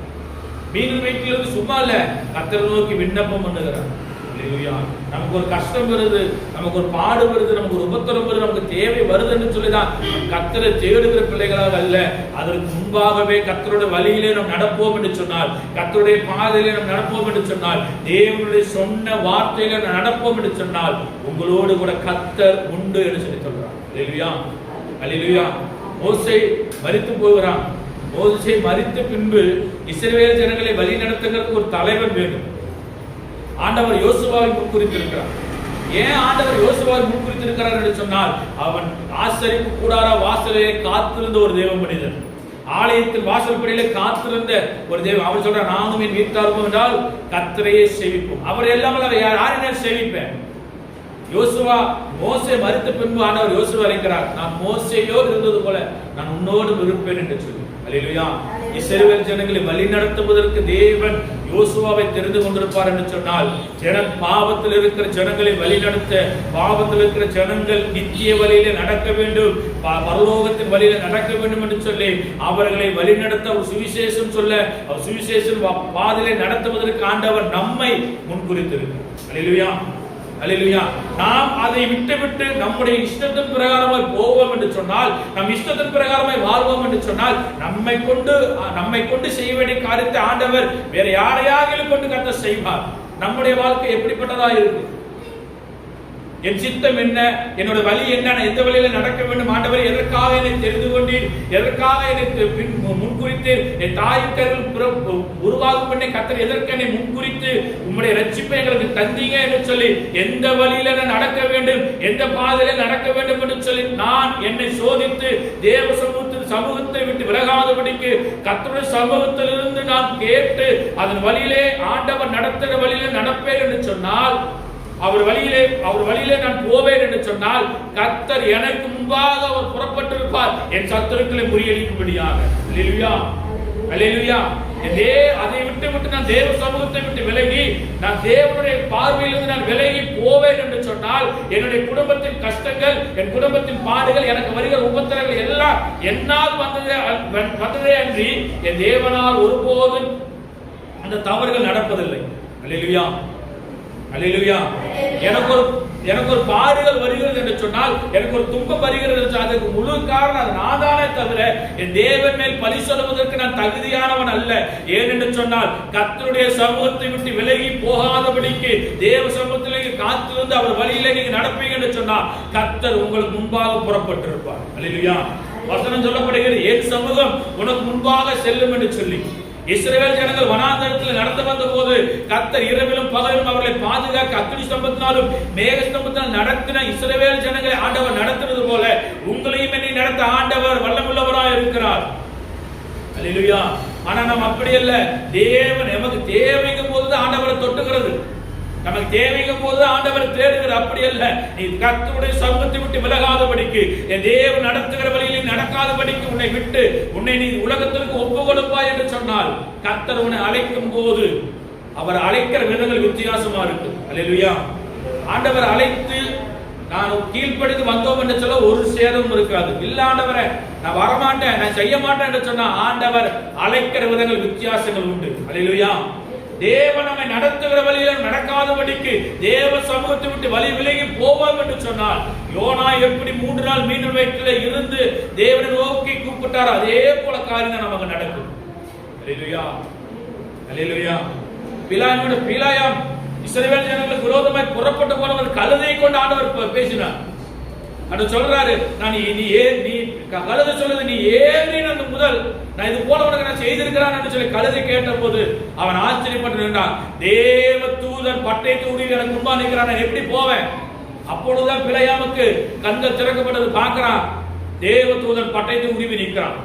மீனின் வயிற்றில் இருந்து சும்மா இல்ல, கர்த்தரை நோக்கி விண்ணப்பம் பண்ணுகிறார். அல்லேலூயா. நமக்கு ஒரு கஷ்டம் வருது, நமக்கு ஒரு பாடு வருது, நமக்கு ஒரு உபத்திரம் வருது, நமக்கு தேவை வருதுன்னு சொல்லிதான் கர்த்தரை தேடுகிற பிள்ளைகளாக அல்ல, அதற்கு முன்பாகவே கர்த்தருடைய வழியிலே நாம் நடப்போம் என்று சொன்னால், கர்த்தருடைய பாதையிலே நாம் நடப்போம் என்று சொன்னால், தேவனுடைய சொன்ன வார்த்தையில நாம் நடப்போம் என்று சொன்னால், உங்களோடு கூட கர்த்தர் உண்டு என்று சொல்லி சொல்றார். அல்லேலூயா. அல்லேலூயா. மோசே மரித்து போகிறான். மோசே மரித்த பின்பு இஸ்ரவேல் ஜனங்களை வழி நடத்துகிறதுக்கு ஒரு தலைவர் வேண்டும். ஆண்டவர் யோசுவாவை முன்குறித்திருக்கிறார். ஏன் ஆண்டவர் யோசுவாவை முன்குறித்திருக்கிறார் என்று சொன்னால், அவன் ஆசரிப்பு கூடார வாசலிலே காத்திருந்த ஒரு தேவ மனிதன், ஆலயத்தில் வாசல் படியிலே காத்திருந்த ஒரு தேவன். அவர் சொல்றார், நானும் என் வீட்டாரும் என்றால் கர்த்தரையே சேவிப்போம். அவர் எல்லாமே யாரையும் சேவிப்பேன். யோசுவா மோசே மரித்த பின்பு ஆண்டவர் யோசுவா அழைக்கிறார், நான் மோசேயோடு இருந்தது போல நான் உன்னோடு இருப்பேன் என்று சொல்லி. அல்லேலூயா. இஸ்ரவேல் ஜனங்களை வழி நடத்துவதற்கு தேவன் யோசுவாவை தெரிந்து கொண்டிருப்பார் என்று சொன்னால், பாவத்தில் இருக்கிற ஜனங்களை வழி நடத்த, பாவத்தில் இருக்கிற ஜனங்கள் நித்திய வழியில நடக்க வேண்டும், பரலோகத்தின் வழியில நடக்க வேண்டும் என்று சொல்லி அவர்களை வழி நடத்த, ஒரு சுவிசேஷம் சொல்ல, சுவிசேஷம் பாதையிலே நடத்துவதற்கு ஆண்டவர் நம்மை முன்குறித்திருக்கிறார். அல்லேலூயா. அல்லேலூயா. நாம் அதை விட்டு நம்முடைய இஷ்டத்தின் பிரகாரமாய் போவோம் என்று சொன்னால், நம் இஷ்டத்தின் பிரகாரமாய் வாழ்வோம் என்று சொன்னால், நம்மை கொண்டு செய்ய வேண்டிய காரியத்தை ஆண்டவர் வேற யாரையாக கொண்டு கர்த்தர் செய்வார். நம்முடைய வாழ்க்கை எப்படிப்பட்டதா இருக்கு? என் சித்தம் என்ன, என்னோட வழி என்ன, எந்த வழியில நடக்க வேண்டும் ஆண்டவரே, எதற்காக என்னை தெரிந்து கொண்டீர், எதற்காக எனக்கு முன்குறித்து என் தாயின் கருவில் உருவாகும் பண்ணி கர்த்தர் எதற்கு என்னை முன்குறித்து உம்முடைய ரட்சிப்பை எங்களுக்கு தந்தீங்க என்று சொல்லி, எந்த வழியில நான் நடக்க வேண்டும், எந்த பாதையில நடக்க வேண்டும் என்று சொல்லி நான் என்னை சோதித்து தேவ சமூகத்தை விட்டு விலகாதபடிக்கு கர்த்தருடைய சமூகத்திலிருந்து நான் கேட்டு அதன் வழியிலே ஆண்டவர் நடத்துகிற வழியிலே நடப்பேன் என்று சொன்னால், அவர் வழியிலே நான் போவேன் என்று சொன்னால், கர்த்தர் எனக்கு முன்பாக அவர் புறப்பட்டிருப்பார் என் சத்துருக்களை முறியடிக்கும்படியாக. அல்லேலூயா, அல்லேலூயா. அதை விட்டு நான் தேவ சமூகத்தை விட்டு விலகி நான் தேவனுடைய பார்வையிலிருந்து நான் விலகி போவேன் என்று சொன்னால், என்னுடைய குடும்பத்தின் கஷ்டங்கள், என் குடும்பத்தின் பாடுகள், எனக்கு வருகிற உபத்திரங்கள் எல்லாம் என்னால் வந்ததே அன்றி என் தேவனால் ஒருபோதும் அந்த தவறுகள் நடப்பதில்லை. அல்லேலூயா, அல்லேலூயா. எனக்கு ஒரு பாடுகள் வருகிறது என்று சொன்னால், எனக்கு ஒரு துன்பம் வருகிறது என்று அதுக்கு முழு காரணம் அது நானே தவிர என் தேவன் மேல் பழி சொல்வதற்கு நான் தகுதியானவன் அல்ல. ஏனென்று சொன்னால், கர்த்தருடைய சமூகத்தை விட்டு விலகி போகாதபடிக்கு தேவ சமூகத்திலே காத்திருந்து அவர் வழியிலே நீங்க நடப்பீங்க என்று சொன்னால், கர்த்தர் உங்களுக்கு முன்பாக புறப்பட்டிருப்பார். அல்லேலூயா. வசனம் சொல்லப்படுகிறது, என் சமூகம் உனக்கு முன்பாக செல்லும் என்று சொல்லி. இஸ்ரவேல் ஜனங்கள் வனாந்தரத்தில் நடந்து வந்த போது கர்த்தர் இரவிலும் பகலிலும் அவர்களை பாதுகாக்க அக்கினி ஸ்தம்பத்தினாலும் மேக ஸ்தம்பத்தினாலும் நடத்தின இஸ்ரவேல் ஜனங்களை ஆண்டவர் நடத்துவது போல உங்களையும் என்னை நடத்த ஆண்டவர் வல்லமுள்ளவராய் இருக்கிறார். அல்லேலூயா. ஆனா நாம் அப்படி அல்ல. தேவன் நமக்கு தேவைக்கும் போது ஆண்டவரை தொட்டுகிறது, நமக்கு தேவைக்கும் போது ஆண்டவர் தேடுகிற. அப்படி அல்ல. நீ கர்த்தருடைய சமூகத்தை விட்டு விலகாதபடிக்கு, என் தேவன் நடத்துகிற வழியில் நடக்காதபடிக்கு உன்னை நீ உலகத்திற்கு ஒப்பு கொடுப்பாய் என்று சொன்னால், கர்த்தர் உன்னை அழைக்கும் போது அவர் அழைக்கிற விதங்கள் வித்தியாசமா இருக்கு. அல்லேலூயா. ஆண்டவர் அழைத்து நான் கீழ்ப்படிந்து வந்தோம் என்று சொல்ல ஒரு சேதமும் இருக்காது. இல்ல ஆண்டவரே நான் வரமாட்டேன், நான் செய்ய மாட்டேன் என்று சொன்னா ஆண்டவர் அழைக்கிற விதங்கள் வித்தியாசங்கள் உண்டு. அல்லேலூயா. தேவன் நம்மை நடத்துகிற வழியில நடக்காதபடிக்கு தேவ சமூகத்தை விட்டு வழி விலகி போவோம் என்று சொன்னால், யோனா எப்படி 3 நாள் மீன் வயிற்றிலே இருந்து தேவனை நோக்கி கூப்பிட்டார், அதே போல காரியம் நமக்கு நடக்கும். அல்லேலூயா, அல்லேலூயா. பிலாயாம் இஸ்ரவேல் ஜனங்களுக்கு விரோதமாய் புறப்பட்டு போனவர் கழுதை கொண்டு ஆண்டவர் பேசினார். அது சொல்றாரு, நான் நீ கழுதை சொல்லுது, நீ ஏறின முதல் நான் இது போல உனக்கு நான் செய்திருக்கிறான் என்று சொல்லி கழுதை கேட்ட போது அவன் ஆச்சரியப்பட்டு நின்றான். தேவ தூதன் பட்டயத்தை உருவி எனக்கு முன்பா நிற்கிறான், நான் எப்படி போவேன்? அப்பொழுதுதான் பிலாயாமுக்கு கண்கள் திறக்கப்பட்டது, பார்க்கிறான். தேவ தூதன் பட்டயத்தை உருவி நிற்கிறான்.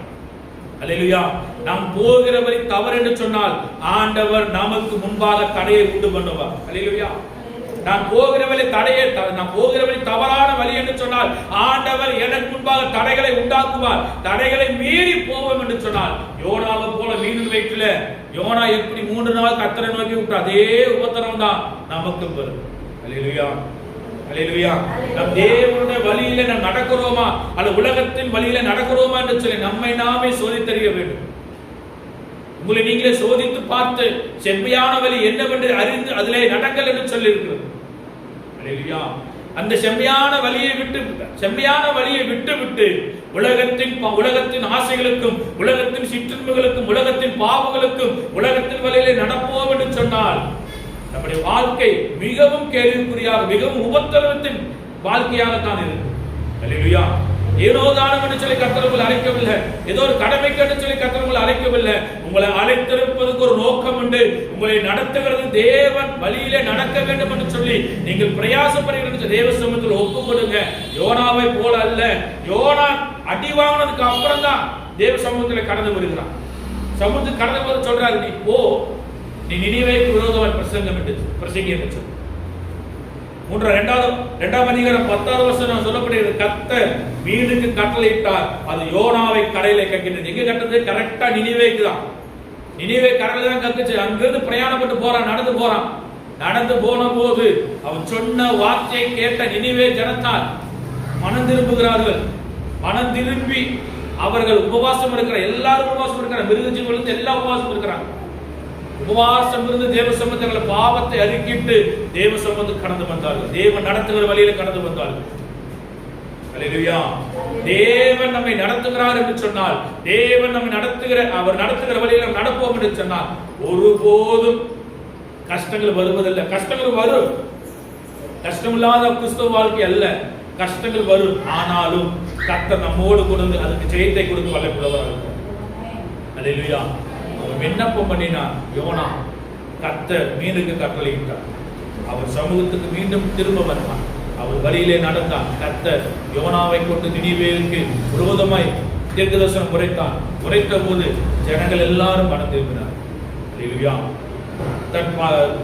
அல்லேலூயா. நாம் போகிற வழி தவறு என்று சொன்னால் ஆண்டவர் நமக்கு முன்பாக தடையை உண்டு பண்ணுவார். அல்லேலூயா. நான் போகிற வழி தவறான வழி என்று சொன்னால் ஆண்டவர் எனக்கு முன்பாக தடைகளை உண்டாக்குவார். தடைகளை மீறி போவோம் என்று சொன்னால், யோனாவை போல மீன் வயிற்றில யோனா எப்படி 3 நாள் கர்த்தரை நோக்கி விட்டு அதே உபத்திரம் தான் நமக்கு வரும். அல்லேலூயா, அல்லேலூயா. நம் தேவனுடைய வழியில நாம் நடக்கிறோமா அல்லது உலகத்தின் வழியில நடக்கிறோமா என்று சொல்லி நம்மை நாமே சோதித்தறிய வேண்டும். உங்களை நீங்களே சோதித்து பார்த்து செம்மையான வழி என்னவென்று அறிந்து அதிலே நடங்கள் என்று சொல்லி இருக்கிறது. அல்லேலூயா. அந்த செம்மையான வழியை விட்டு உலகத்தின் ஆசைகளுக்கும் உலகத்தின் சிற்றின்பங்களுக்கும் உலகத்தின் பாவங்களுக்கும் உலகத்தின் வழியிலே நடப்போம் என்று சொன்னால் நம்முடைய வாழ்க்கை மிகவும் கேள்விக்குறியாக, மிகவும் உபத்திரவத்தின் வாழ்க்கையாகத்தான் இருக்கு. அல்லேலூயா. ஏனோ தானம் என்று சொல்லி கர்த்தர் உங்களை அழைக்கவில்லை, ஏதோ ஒரு கடமைக்கு என்று சொல்லி கர்த்தர் உங்களை அழைக்கவில்லை. உங்களை அழைத்திருப்பதற்கு ஒரு நோக்கம் உண்டு. உங்களை நடத்துகிறது தேவன் வழியிலே நடக்க வேண்டும் என்று சொல்லி நீங்கள் பிரயாசப்படுகிற தேவ சமூகத்தில் ஒப்பு கொடுங்க. யோனாவை போல அல்ல. யோனா அடி வாங்கினதுக்கு அப்புறம் தான் தேவ சமூகத்தில் கடந்து வருகிறான். சமூகத்துக்கு கடந்து போது சொல்றாரு, நீ போ, நீ நினிவேக்கு விரோதமாய் பிரசங்கி என்று சொல்லி. 2ஆம் அதிகாரம் 10வது வசனம் சொல்லப்படுகிறது, கர்த்தர் மீனுக்கு கட்டளையிட்டார், அது யோனாவை கரையில கக்கினது. எங்க கட்டது? கரெக்டா நினிவேக்கு தான். நினிவே கரையில தான் கத்துச்சு. அங்கிருந்து பிரயாணப்பட்டு போறான், நடந்து போன போது அவன் சொன்ன வார்த்தையை கேட்ட நினிவே ஜனத்தால் மனம் திரும்புகிறார்கள். மனம் திரும்பி அவர்கள் உபவாசம் இருக்கிற, எல்லாரும் உபவாசம் இருக்கிறாங்க, மிருகஜீவர்களுக்கு எல்லா உபவாசம் இருக்கிறாங்க. உபவாசம் இருந்து தேவ சம்பந்தங்களை பாவத்தை அறிக்கிட்டு தேவ சம்பந்தம் கடந்து வந்தார்கள். தேவன் நடத்துகிற வழியில கடந்து வந்தார்கள். அல்லேலூயா. தேவன் நம்மை நடத்துகிறார் என்று சொன்னால், தேவன் நம்மை அவர் நடத்துகிற வழியில நடப்போம் என்று சொன்னால் ஒருபோதும் கஷ்டங்கள் வருவதில்லை. கஷ்டங்கள் வரும், கஷ்டமில்லாத கிறிஸ்தவ வாழ்க்கை அல்ல. கஷ்டங்கள் வரும், ஆனாலும் கர்த்தர் நம்மோடு கொண்டு அதுக்கு ஜெயத்தை கொடுக்க வல்லமையுள்ளவராக இருக்கிறார். அல்லேலூயா. அவர் விண்ணப்பம் பண்ணினார் யோனா, கர்த்தர் மீனுக்கு கட்டளையிட்டார். அவர் சமூகத்துக்கு மீண்டும் திரும்ப வந்தார். அவர் வழியிலே நடந்தார். கர்த்தர் யோனாவை கொண்டு நினிவேவுக்கு விரோதமாய் தீர்க்கதரிசனம் உரைத்த போது ஜனங்கள் எல்லாரும் மனம் திரும்பினார். அல்லேலூயா. தன்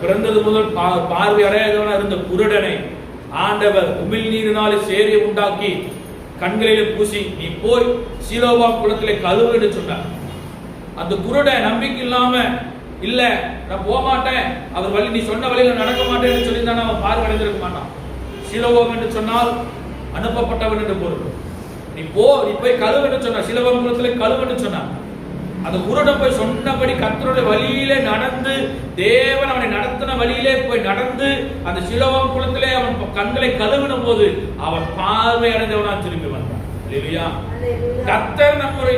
பிறந்தது முதல் பார்வை அறையாதவனாக இருந்த குருடனை ஆண்டவர் உமிழ் நீரினாலே சேரியை உண்டாக்கி கண்களிலே பூசி, நீ போய் சீலோவாம் குளத்திலே கழுவு என்று சொன்னார். அந்த குருடன் நம்பிக்கை இல்லாம, இல்ல நான் போக மாட்டேன், அவர் வழி நீ சொன்ன வழியில நடக்க மாட்டேன்னு சொல்லி தான் அவன் பார்வை அடைந்திருக்க மாட்டான். சீலோவாம் என்று சொன்னால் அனுப்பப்பட்டவன் என்று பொருள். நீ போய் கழுவு என்று சொன்னார். சீலோவாம் குளத்திலே கழுவு என்று சொன்னார். அந்த குருடன் போய் சொன்னபடி கர்த்தருடைய வழியிலே நடந்து, தேவன் அவனை நடத்தின வழியிலே போய் நடந்து அந்த சீலோவாம் குளத்திலே அவன் கண்களை கழுவின போது அவன் பார்வை அடைந்தவனா திரும்பி வந்தான். அல்லேலூயா. கர்த்தர் நம்முடைய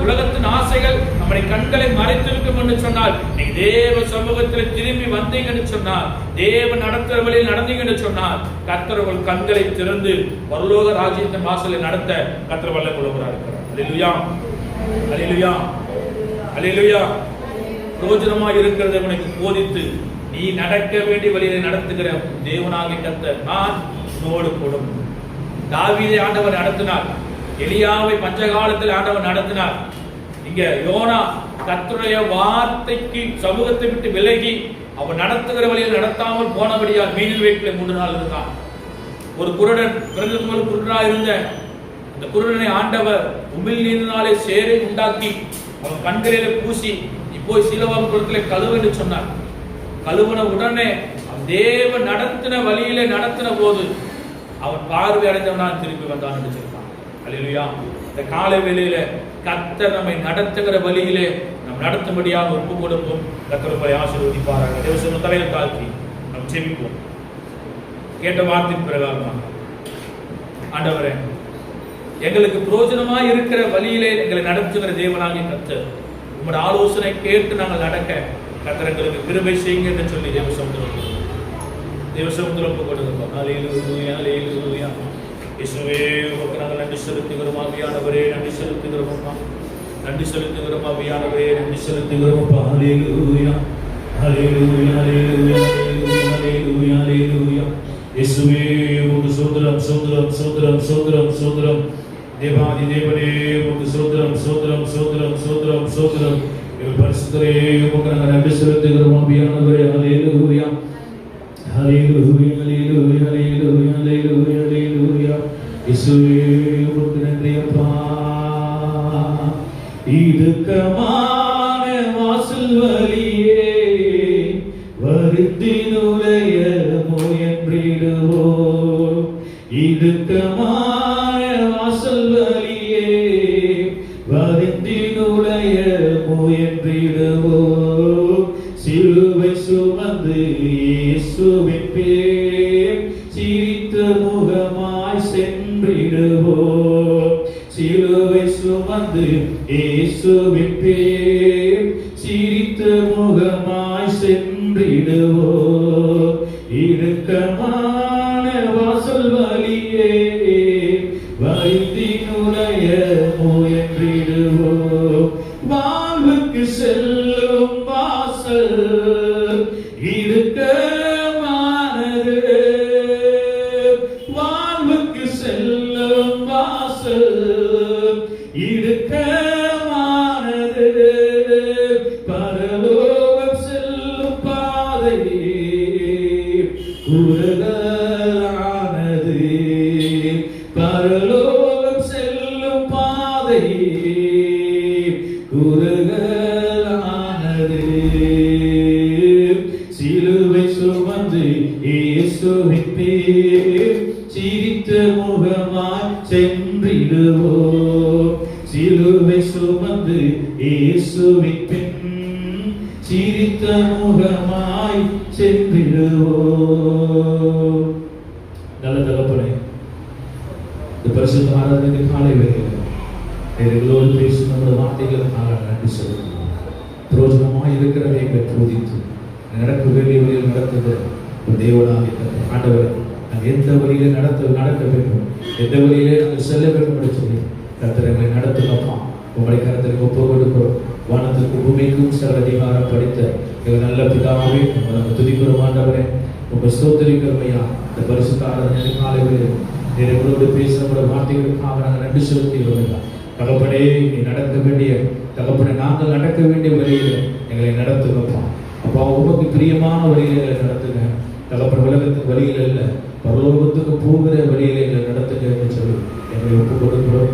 உலகத்தின் ஆசைகள் நம்முடைய கண்களை மறைத்திருக்கும் என்று சொன்னால், நீங்க தேவ சமூகத்தில் திரும்பி வந்தீங்கன்னு சொன்னால், தேவன் நடத்துற வழியில் நடந்தீங்கன்னு சொன்னால், கர்த்தர் உங்கள் கண்களை திறந்து பரலோக ராஜ்யத்தின் வாசலை நடத்த கர்த்தர் வல்லமையுள்ளவராக இருக்கிறார். அல்லேலூயா. அல்லேலூயா. அல்லேலூயா. பிரயோஜனமாக இருக்கிறதை உனக்கு போதித்து நீ நடக்க வேண்டிய வழியை நடத்துகிற தேவனாகிய கர்த்தர் நான் உன்னோடு கூடும். தாவீதை ஆண்டவர் நடத்தினார். எலியாவை பஞ்சகாலத்தில் ஆண்டவர் நடத்தினார். இங்க யோனா கர்த்தருடைய வார்த்தைக்கு சமூகத்தை விட்டு விலகி அவர் நடத்துகிற வழியில் நடத்தாமல் போனபடியால் மீனில் வீட்டில் 3 நாள் இருந்தான். ஒரு குருடன் பிறந்தது முதல் குருடனாக இருந்த அந்த குருடனை ஆண்டவர் உமிழ் நீரினாலே சேரை உண்டாக்கி அவன் கண்களிலே பூசி, நீ போய் சீலோவாம் குளத்திலே கழுவு என்று சொன்னார். கழுவுன உடனே தேவன் நடத்தின வழியிலே நடத்தின போது அவன் பார்வை அடைந்தவனான் திரும்பி வந்தான் என்று சொல்றான். அல்லேலூயா. இந்த காலை வேளையில கர்த்தர் நம்மை நடத்துகிற வழியிலே நாம் நடத்தும்படியாக ஒப்பு கொடுப்போம். கர்த்தர் உங்களை ஆசீர்வதிப்பாராக. தேவசம தலையில் தாழ்த்தி நாம் ஜெபிப்போம். கேட்ட வார்த்தையின் பிரகாரமாக ஆண்டவரே, எங்களுக்கு பிரயோஜனமாய் இருக்கிற வழியிலே எங்களை நடத்துகிற தேவனாகிய கர்த்தர், உங்களுடைய ஆலோசனை கேட்டு நாங்கள் நடக்க கர்த்தர் எங்களுக்கு கிருபை செய்யுங்க என்று சொல்லி தேவசமுத்திரம் கொடுக்கிறோம். அல்லேலூயா. அல்லேலூயா. இயேசுவே, உமக்கு நாங்கள் நன்றி செலுத்துகிறோம். ஆவியானவரே நன்றி செலுத்துகிறோம். நன்றி செலுத்துகிறோம். ஆவியானவரே நன்றி செலுத்துகிறோம். அல்லேலூயா. அல்லேலூயா. அல்லேலூயா. அல்லேலூயா. அல்லேலூயா. இயேசுவே, உமக்கு ஸ்தோத்திரம் ஸ்தோத்திரம் ஸ்தோத்திரம் ஸ்தோத்திரம் ஸ்தோத்திரம். தேவாதி தேவனே, உமக்கு ஸ்தோத்திரம் ஸ்தோத்திரம் ஸ்தோத்திரம் ஸ்தோத்திரம் ஸ்தோத்திரம். பரிசுத்தரே, உமக்கு நாங்கள் நன்றி செலுத்துகிறோம். ஆவியானவரே அல்லேலூயா. Hallelujah, hallelujah, hallelujah, hallelujah, hallelujah. இயேசுவே, உமக்கு நன்றி அப்பா. இடுக்கமான வாசல் வழியே வருத்தினுடைய முயன்றிடுவோம். இடுக்கமான வாசல் வழியே வருத்தினுடைய முயன்றிடுவோம். சிலுவை சுமந்து இயேசுவின் பேர் சிரித்த முகமாய் சென்றிடுவோம். சிலுவை சுமந்து இயேசுவின் பேர் சிரித்த முகமாய் சென்றிடுவோம். இடுக்கமான வாசல் வழியே வைத்தினுடைய முயன்றிடுவோம். வாழ்வுக்கு செல்லும் வாசல் இடுக்கமானது. வாழ்வுக்கு செல்லும் வாசல் இடுக்கமானது. பரலோகம் செல்லும் பாதை குறுகலானது. பரலோகம் செல்லும் பாதை குறுகலானது. சிலுவை சுமந்து இயேசுவின் பேர் சிரித்த முகமாய் சென்றிடுவோம். சிலுவை சுமந்து இயேசுவின் பின் சிரித்த முகமாய் சென்றிடுவோம். நல்ல தகப்பனே, இந்த பரிசுத்த ஆராதனைக்கு காலை வேளையில் எங்களோடு பேசும் நம்முடைய வார்த்தைகளுக்காக நன்றி செலுத்துவோம். பிரயோஜனமாய் இருக்கிறதை எங்களை போதித்து நடக்க வேண்டிய வழியில் நடத்துகிற தேவனாகிய கர்த்தர் ஆண்டவர் நாங்கள் எந்த வழியிலே நடக்க வேண்டும், எந்த வழியிலே நாங்கள் செல்ல வேண்டும் என்று சொல்லி கர்த்தர் எங்களை நடத்துங்கப்பா. உங்களை கருத்திற்கு ஒப்பு கொடுக்கிறோம். வானத்திற்கு பூமிக்கும் சகல அதிகாரம் படித்த எங்கள் நல்ல பிதாவே உங்களை துதிக்கிறோம். ஆண்டவரே உங்கள் ஸ்தோத்திரிக்கிறோம் ஐயா. இந்த பரிசுத்த ஆராதனை காலையில் எங்களோடு பேசுகிற வார்த்தைகளுக்காக நாங்கள் நன்றி செலுத்துகிறோம் ஐயா. தகப்பனே நீ நடக்க வேண்டிய தகப்பனை நாங்கள் நடக்க வேண்டிய வழியில் எங்களை நடத்துங்கப்பா. அப்பா உமக்கு பிரியமான வழியில் எங்களை நடத்துங்க தகப்பன். உலகத்துக்கு வழியில் இல்லை, பரலோகத்துக்கு போகிற வழியில் எங்களை நடத்துங்க என்று சொல்லி எங்களை ஒப்பு கொடுக்கிறோம்.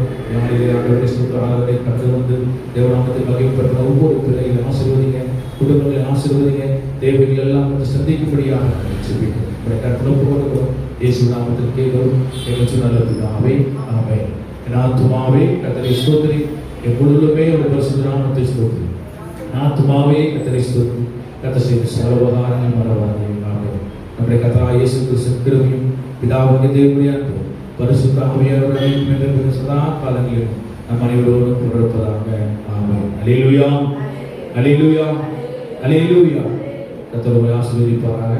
ஆராதனை கண்டு வந்து தேவநாமத்தை வகைப்படுற ஒவ்வொரு பிள்ளைகளை ஆசீர்வதிங்க, குடும்பங்களை ஆசீர்வதிங்க, தேவைகள் எல்லாம் வந்து சந்திக்கும்படியாக சொல்லி ஒப்பு கொடுக்கிறோம். இயேசு நாமத்தில் கேட்கிறோம் எங்களுக்கு நல்ல பிதாவே, ஆமென். என் ஆத்துமாவே கர்த்தரை ஸ்தோத்திரி, என் முழுவதுமே ஒரு பரிசுத்த நாமத்தை ஸ்தோத்திரி. ஆத்துமாவே கர்த்தரை ஸ்தோத்திரி, கர்த்தர் செய்த சகல உபகாரங்கள் மறவாதே. ஆமென். நம்முடைய கர்த்தராகிய இயேசு கிறிஸ்துவின் கிருபையும் பிதாவாகிய தேவனுடைய அன்பும் பரிசுத்த ஆவியானவருடைய சதா காலங்களிலும் நம் அனைவரோடும் தொடர்ப்பதாக. ஆமென். அல்லேலூயா, அல்லேலூயா, அல்லேலூயா. கர்த்தர் உங்களை ஆசீர்வதிப்பாராக.